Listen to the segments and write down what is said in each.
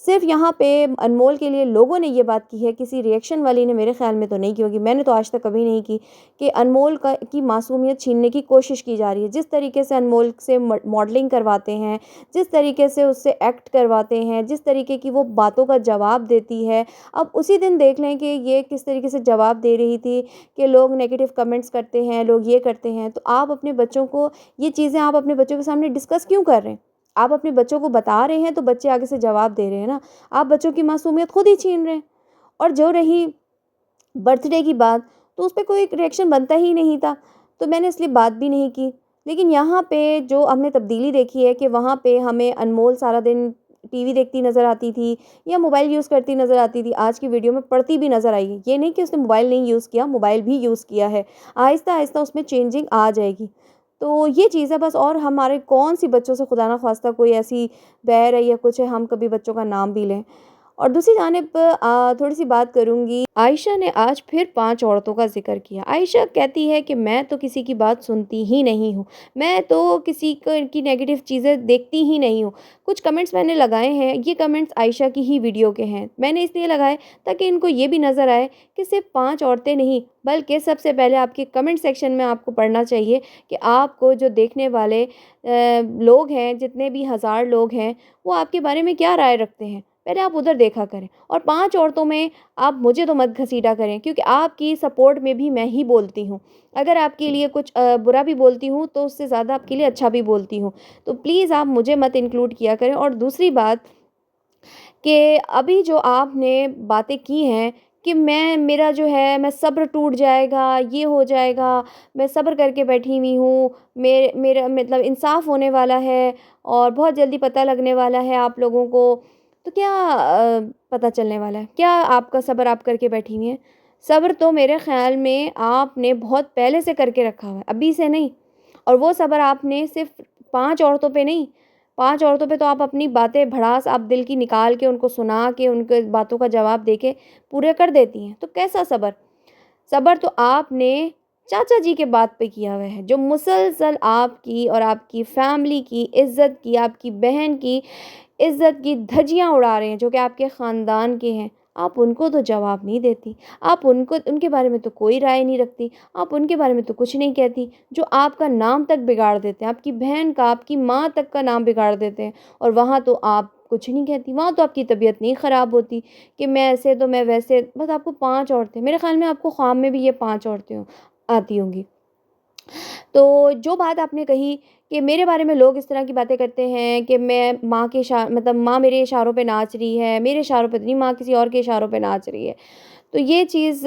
صرف یہاں پہ انمول کے لیے لوگوں نے یہ بات کی ہے، کسی ریئیکشن والی نے میرے خیال میں تو نہیں کی ہوگی، میں نے تو آج تک کبھی نہیں کی کہ انمول کی معصومیت چھیننے کی کوشش کی جا رہی ہے۔ جس طریقے سے انمول سے ماڈلنگ کرواتے ہیں، جس طریقے سے اس سے ایکٹ کرواتے ہیں، جس طریقے کی وہ باتوں کا جواب دیتی ہے، اب اسی دن دیکھ لیں کہ یہ کس طریقے سے جواب دے رہی تھی کہ لوگ نیگیٹو کمنٹس کرتے ہیں، لوگ یہ کرتے ہیں، تو آپ اپنے بچوں کو یہ چیزیں آپ اپنے بچوں کے سامنے ڈسکس کیوں کر رہے ہیں؟ آپ اپنے بچوں کو بتا رہے ہیں تو بچے آگے سے جواب دے رہے ہیں نا، آپ بچوں کی معصومیت خود ہی چھین رہے ہیں۔ اور جو رہی برتھ ڈے کی بات، تو اس پہ کوئی ریئیکشن بنتا ہی نہیں تھا، تو میں نے اس لیے بات بھی نہیں کی۔ لیکن یہاں پہ جو ہم نے تبدیلی دیکھی ہے کہ وہاں پہ ہمیں انمول سارا دن ٹی وی دیکھتی نظر آتی تھی یا موبائل یوز کرتی نظر آتی تھی، آج کی ویڈیو میں پڑھتی بھی نظر آئی ہے۔ یہ نہیں کہ اس نے موبائل نہیں یوز کیا، موبائل بھی یوز کیا ہے، آہستہ آہستہ اس میں چینجنگ آ جائے گی۔ تو یہ چیز ہے بس، اور ہمارے کون سی بچوں سے خدا نخواستہ کوئی ایسی بیر ہے یا کچھ ہے ہم کبھی بچوں کا نام بھی لیں۔ اور دوسری جانب تھوڑی سی بات کروں گی، عائشہ نے آج پھر 5 عورتوں کا ذکر کیا۔ عائشہ کہتی ہے کہ میں تو کسی کی بات سنتی ہی نہیں ہوں، میں تو کسی کی نیگیٹو چیزیں دیکھتی ہی نہیں ہوں۔ کچھ کمنٹس میں نے لگائے ہیں، یہ کمنٹس عائشہ کی ہی ویڈیو کے ہیں، میں نے اس لیے لگائے تاکہ ان کو یہ بھی نظر آئے کہ صرف 5 عورتیں نہیں، بلکہ سب سے پہلے آپ کے کمنٹ سیکشن میں آپ کو پڑھنا چاہیے کہ آپ کو جو دیکھنے والے لوگ ہیں، جتنے بھی ہزار لوگ ہیں، وہ آپ کے بارے میں کیا رائے رکھتے ہیں، پہلے آپ ادھر دیکھا کریں۔ اور 5 عورتوں میں آپ مجھے تو مت گھسیٹا کریں، کیونکہ آپ کی سپورٹ میں بھی میں ہی بولتی ہوں۔ اگر آپ کے لیے کچھ برا بھی بولتی ہوں تو اس سے زیادہ آپ کے لیے اچھا بھی بولتی ہوں، تو پلیز آپ مجھے مت انکلوڈ کیا کریں۔ اور دوسری بات کہ ابھی جو آپ نے باتیں کی ہیں کہ میرا جو ہے میں صبر ٹوٹ جائے گا، یہ ہو جائے گا، میں صبر کر کے بیٹھی ہوئی ہوں، میرا مطلب انصاف ہونے والا ہے اور بہت جلدی پتہ لگنے والا ہے آپ لوگوں کو، تو کیا پتہ چلنے والا ہے؟ کیا آپ کا صبر آپ کر کے بیٹھی ہوئی ہیں؟ صبر تو میرے خیال میں آپ نے بہت پہلے سے کر کے رکھا ہوا ہے، ابھی سے نہیں۔ اور وہ صبر آپ نے صرف 5 عورتوں پہ نہیں، 5 عورتوں پہ تو آپ اپنی باتیں بھڑاس آپ دل کی نکال کے ان کو سنا کے ان کے باتوں کا جواب دے کے پورے کر دیتی ہیں، تو کیسا صبر؟ صبر تو آپ نے چاچا جی کے بات پہ کیا ہوا ہے، جو مسلسل آپ کی اور آپ کی فیملی کی عزت کی، آپ کی بہن کی عزت کی دھجیاں اڑا رہے ہیں، جو کہ آپ کے خاندان کے ہیں۔ آپ ان کو تو جواب نہیں دیتی، آپ ان کے بارے میں تو کوئی رائے نہیں رکھتی، آپ ان کے بارے میں تو کچھ نہیں کہتی، جو آپ کا نام تک بگاڑ دیتے ہیں، آپ کی بہن کا، آپ کی ماں تک کا نام بگاڑ دیتے ہیں، اور وہاں تو آپ کچھ نہیں کہتی، وہاں تو آپ کی طبیعت نہیں خراب ہوتی کہ میں ایسے تو میں ویسے، بس آپ کو 5 عورتیں، میرے خیال میں آپ کو خواب میں بھی یہ 5 عورتیں آتی ہوں گی۔ تو جو بات آپ نے کہی کہ میرے بارے میں لوگ اس طرح کی باتیں کرتے ہیں کہ میں ماں کے مطلب ماں میرے اشاروں پہ ناچ رہی ہے، میرے اشاروں پہ نہیں، ماں کسی اور کے اشاروں پہ ناچ رہی ہے، تو یہ چیز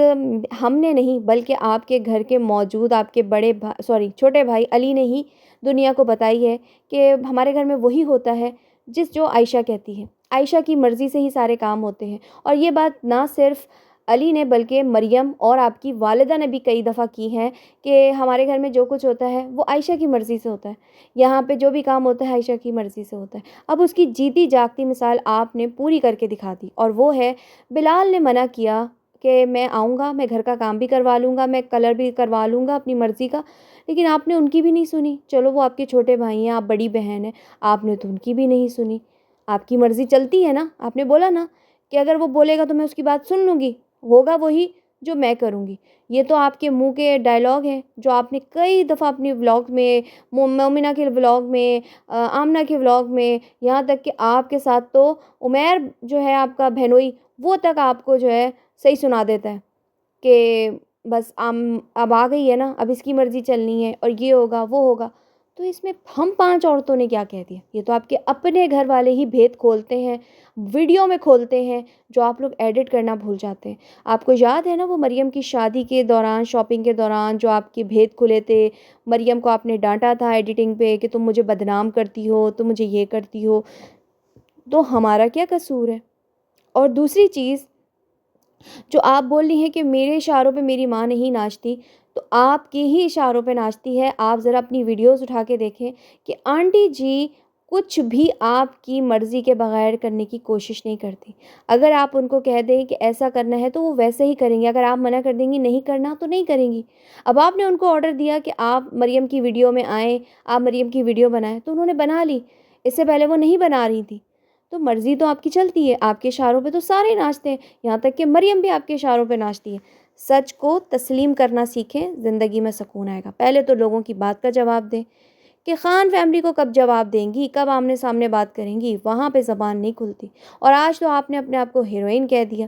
ہم نے نہیں بلکہ آپ کے گھر کے موجود آپ کے چھوٹے بھائی علی نے ہی دنیا کو بتائی ہے کہ ہمارے گھر میں وہی ہوتا ہے جو عائشہ کہتی ہے، عائشہ کی مرضی سے ہی سارے کام ہوتے ہیں۔ اور یہ بات نہ صرف علی نے بلکہ مریم اور آپ کی والدہ نے بھی کئی دفعہ کی ہے کہ ہمارے گھر میں جو کچھ ہوتا ہے وہ عائشہ کی مرضی سے ہوتا ہے، یہاں پہ جو بھی کام ہوتا ہے عائشہ کی مرضی سے ہوتا ہے۔ اب اس کی جیتی جاگتی مثال آپ نے پوری کر کے دکھا دی، اور وہ ہے بلال نے منع کیا کہ میں آؤں گا، میں گھر کا کام بھی کروا لوں گا، میں کلر بھی کروا لوں گا اپنی مرضی کا، لیکن آپ نے ان کی بھی نہیں سنی۔ چلو وہ آپ کے چھوٹے بھائی ہیں، آپ بڑی بہن ہیں، آپ نے تو ان کی بھی نہیں سنی۔ آپ کی مرضی چلتی ہے نا، آپ نے بولا نا کہ اگر وہ بولے گا تو میں اس کی بات سن لوں گی، ہوگا وہی جو میں کروں گی۔ یہ تو آپ کے منہ کے ڈائلاگ ہیں جو آپ نے کئی دفعہ اپنی ولاگ میں، مومنہ کے ولاگ میں، آمنہ کے ولاگ میں، یہاں تک کہ آپ کے ساتھ تو عمیر جو ہے آپ کا بہنوئی، وہ تک آپ کو جو ہے صحیح سنا دیتا ہے کہ بس اب آ گئی ہے نا، اب اس کی مرضی چلنی ہے اور یہ ہوگا وہ ہوگا۔ تو اس میں ہم 5 عورتوں نے کیا کہہ دیا؟ یہ تو آپ کے اپنے گھر والے ہی بھید کھولتے ہیں، ویڈیو میں کھولتے ہیں، جو آپ لوگ ایڈٹ کرنا بھول جاتے ہیں۔ آپ کو یاد ہے نا وہ مریم کی شادی کے دوران، شاپنگ کے دوران جو آپ کے بھید کھلے تھے، مریم کو آپ نے ڈانٹا تھا ایڈیٹنگ پہ کہ تم مجھے بدنام کرتی ہو، تم مجھے یہ کرتی ہو، تو ہمارا کیا قصور ہے؟ اور دوسری چیز جو آپ بول رہی ہیں کہ میرے اشاروں پہ میری ماں نہیں ناچتی، تو آپ کے ہی اشاروں پہ ناچتی ہے۔ آپ ذرا اپنی ویڈیوز اٹھا کے دیکھیں کہ آنٹی جی کچھ بھی آپ کی مرضی کے بغیر کرنے کی کوشش نہیں کرتی۔ اگر آپ ان کو کہہ دیں کہ ایسا کرنا ہے تو وہ ویسے ہی کریں گے، اگر آپ منع کر دیں گی نہیں کرنا تو نہیں کریں گی۔ اب آپ نے ان کو آرڈر دیا کہ آپ مریم کی ویڈیو میں آئیں، آپ مریم کی ویڈیو بنائیں، تو انہوں نے بنا لی، اس سے پہلے وہ نہیں بنا رہی تھی۔ تو مرضی تو آپ کی چلتی ہے، آپ کے اشاروں پہ تو سارے ناچتے ہیں، یہاں تک کہ مریم بھی آپ کے اشاروں پہ ناچتی ہے۔ سچ کو تسلیم کرنا سیکھیں، زندگی میں سکون آئے گا۔ پہلے تو لوگوں کی بات کا جواب دیں کہ خان فیملی کو کب جواب دیں گی، کب آمنے سامنے بات کریں گی، وہاں پہ زبان نہیں کھلتی۔ اور آج تو آپ نے اپنے آپ کو ہیروئن کہہ دیا۔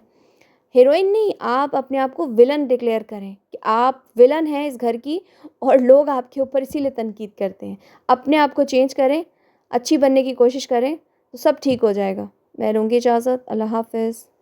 ہیروئن نہیں، آپ اپنے آپ کو ولن ڈکلیئر کریں کہ آپ ولن ہیں اس گھر کی، اور لوگ آپ کے اوپر اسی لیے تنقید کرتے ہیں۔ اپنے آپ کو چینج کریں، اچھی بننے کی کوشش کریں، تو سب ٹھیک ہو جائے گا۔ میں لوں گی اجازت، اللہ حافظ۔